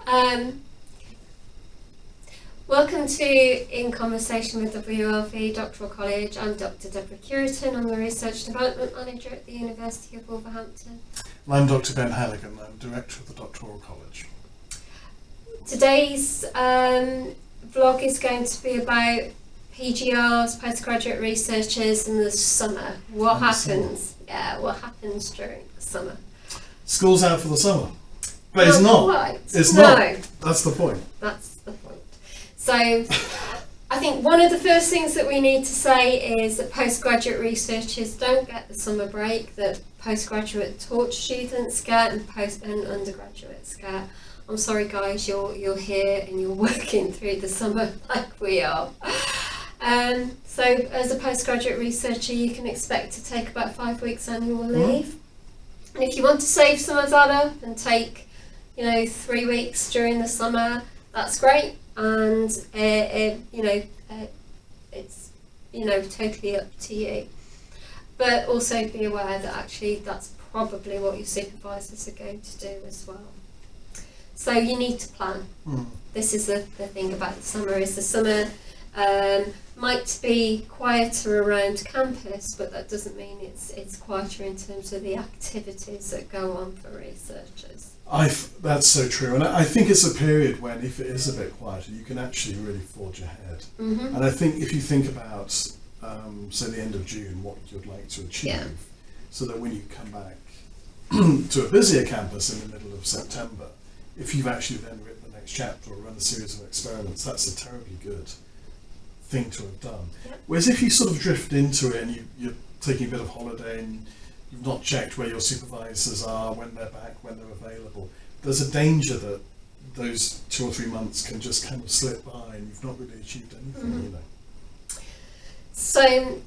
Um, Welcome to In Conversation with WLV Doctoral College. I'm Dr. Deborah Curitan. I'm the Research Development Manager at the University of Wolverhampton. And I'm Dr. Ben Halligan. I'm Director of the Doctoral College. Today's vlog is going to be about PGRs, postgraduate researchers, in the summer. What happens? Yeah, what happens during the summer? School's out for the summer. But it's not. Quite. It's no. not. That's the point. That's the point. So I think one of the first things that we need to say is that postgraduate researchers don't get the summer break that postgraduate taught students get and undergraduates get. I'm sorry guys, you're here and you're working through the summer like we are. So as a postgraduate researcher you can expect to take about 5 weeks annual leave. And if you want to save some of that up and take 3 weeks during the summer, that's great, and it's totally up to you. But also be aware that actually that's probably what your supervisors are going to do as well. So you need to plan. This is the thing about the summer, is the summer might be quieter around campus, but that doesn't mean it's quieter in terms of the activities that go on for researchers. That's so true, and I think it's a period when, if it is a bit quieter, you can actually really forge ahead. And I think if you think about, say, the end of June, what you'd like to achieve, so that when you come back to a busier campus in the middle of September, if you've actually then written the next chapter or run a series of experiments, that's a terribly good thing to have done. Whereas if you sort of drift into it and you're taking a bit of holiday and you've not checked where your supervisors are, when they're back, when they're available, there's a danger that those 2 or 3 months can just kind of slip by and you've not really achieved anything, So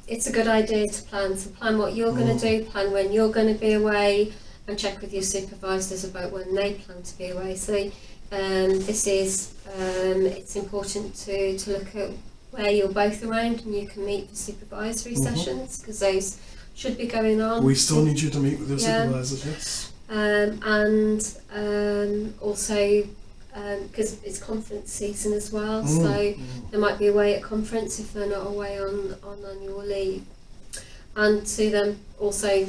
it's a good idea to plan. So plan what you're going to do, plan when you're going to be away, and check with your supervisors about when they plan to be away. So it's important to look at where you're both around and you can meet for supervisory sessions, because those should be going on. We still need you to meet with your supervisors, yes. And also because it's conference season as well, so they might be away at conference if they're not away on annual leave. And to then also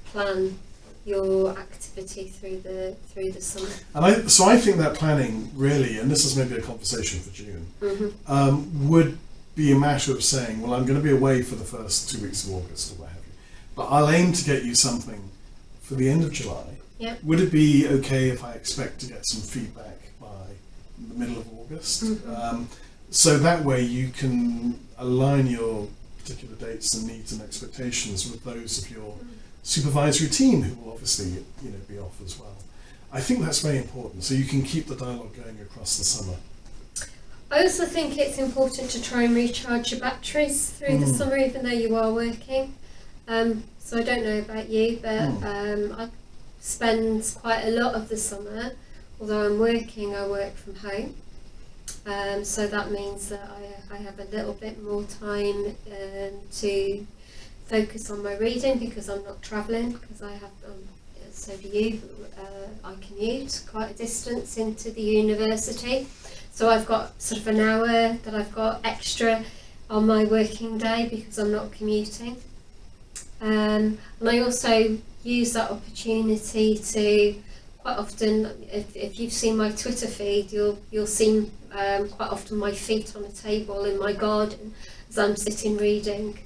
plan your activity through the summer. And I think that planning really, and this is maybe a conversation for June, would be a matter of saying, well, I'm going to be away for the first 2 weeks of August or what have you, but I'll aim to get you something for the end of July. Would it be okay if I expect to get some feedback by the middle of August? So that way you can align your particular dates and needs and expectations with those of your supervisory team, who will obviously be off as well. I think that's very important, so you can keep the dialogue going across the summer. I also think it's important to try and recharge your batteries through the summer, even though you are working. So I don't know about you, but I spend quite a lot of the summer, although I'm working, I work from home. So that means that I have a little bit more time to focus on my reading, because I'm not travelling, because I have, so do you, I commute quite a distance into the university. So I've got sort of an hour that I've got extra on my working day because I'm not commuting. And I also use that opportunity to, quite often, if you've seen my Twitter feed, you'll see quite often my feet on a table in my garden as I'm sitting reading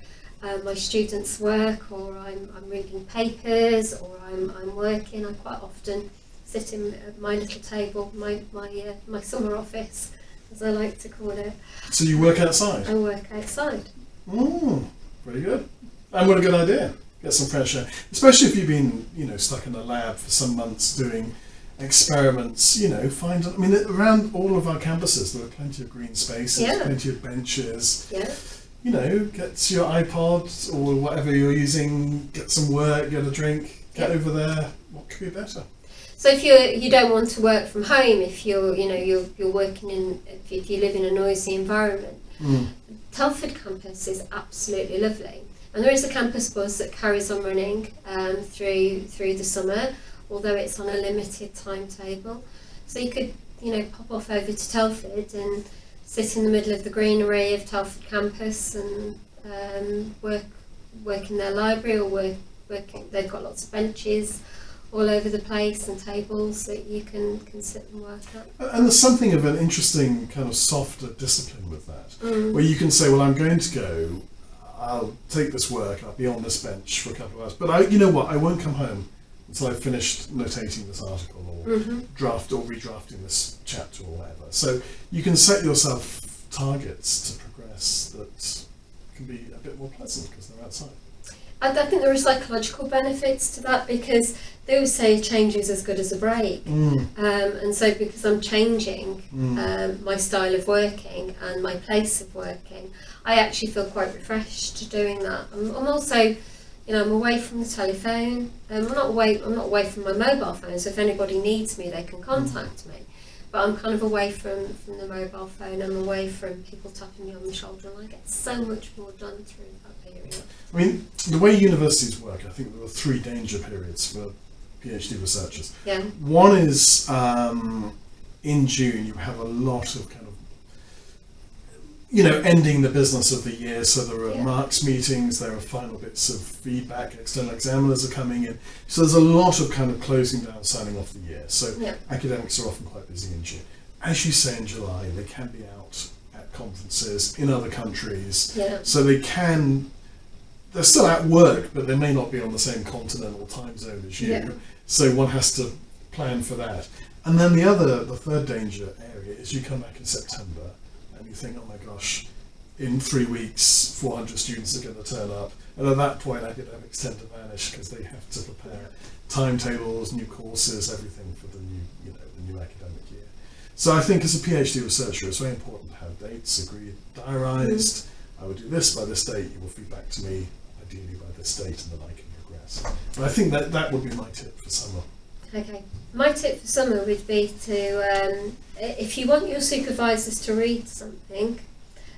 my students' work, or I'm reading papers, or I'm working. I quite often sit in my little table, my summer office, as I like to call it. So you work outside? I work outside. Very good. And what a good idea. Get some fresh air. Especially if you've been, stuck in a lab for some months doing experiments, around all of our campuses there are plenty of green spaces, plenty of benches. Get your iPod or whatever you're using, get some work, get a drink, get over there. What could be better? So if you don't want to work from home, if you're working if you live in a noisy environment, Telford campus is absolutely lovely, and there is a campus bus that carries on running through the summer, although it's on a limited timetable. So you could, pop off over to Telford and sit in the middle of the greenery of Telford campus and work in their library, or work. They've got lots of benches all over the place and tables that you can sit and work at. And there's something of an interesting kind of softer discipline with that, where you can say, well, I'm going to go, I'll take this work, I'll be on this bench for a couple of hours, but I won't come home until I've finished notating this article or redrafting this chapter or whatever. So you can set yourself targets to progress that can be a bit more pleasant because they're outside. I think there are psychological benefits to that, because they always say change is as good as a break. And so because I'm changing my style of working and my place of working, I actually feel quite refreshed doing that. I'm also, I'm away from the telephone. I'm not away from my mobile phone, so if anybody needs me, they can contact me. But I'm kind of away from the mobile phone. I'm away from people tapping me on the shoulder, and I get so much more done through that period. I mean, the way universities work, I think there are 3 danger periods for PhD researchers. Yeah. One is in June, you have a lot of kind of, ending the business of the year. So there are marks meetings, there are final bits of feedback, external examiners are coming in. So there's a lot of kind of closing down, signing off the year. So academics are often quite busy in June. As you say, in July, they can be out at conferences in other countries. Yeah. So they're still at work, but they may not be on the same continental time zone as you. Yeah. So one has to plan for that. And then the third danger area is you come back in September and you think, oh my gosh, in 3 weeks, 400 students are going to turn up. And at that point, academics tend to vanish because they have to prepare timetables, new courses, everything for the new academic year. So I think as a PhD researcher, it's very important to have dates agreed, diarised. I will do this by this date, you will feed back to me, ideally by this date, and then I can progress. And I think that would be my tip for summer. Okay. My tip for summer would be to, if you want your supervisors to read something,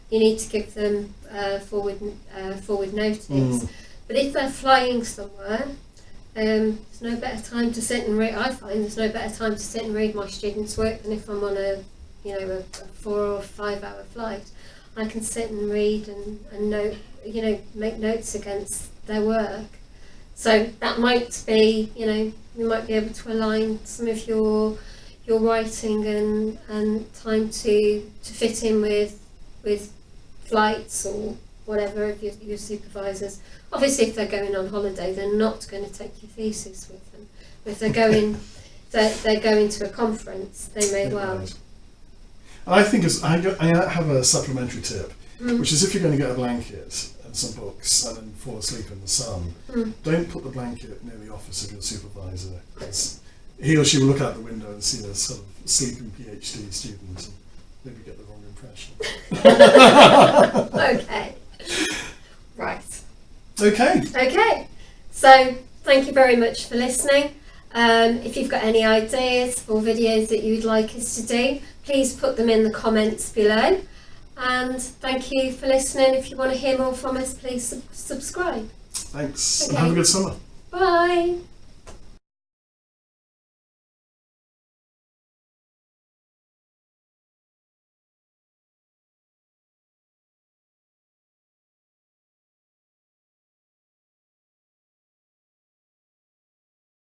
you need to give them forward notice. But if they're flying somewhere, there's no better time to sit and read. I find there's no better time to sit and read my students' work than if I'm on a 4 or 5 hour flight. I can sit and read and note, make notes against their work. So that might be, you might be able to align some of your writing and time to fit in with flights or whatever of your supervisors. Obviously, if they're going on holiday, they're not going to take your thesis with them. If they're going to a conference, they may well. Right. And I think I have a supplementary tip, which is if you're going to get a blanket and some books and then fall asleep in the sun, don't put the blanket near the office of your supervisor, because he or she will look out the window and see a sort of sleeping PhD student and maybe get the wrong impression. Okay. Right. Okay. So thank you very much for listening. If you've got any ideas for videos that you'd like us to do, please put them in the comments below. And thank you for listening. If you want to hear more from us, please subscribe. Thanks. Okay. And have a good summer. Bye.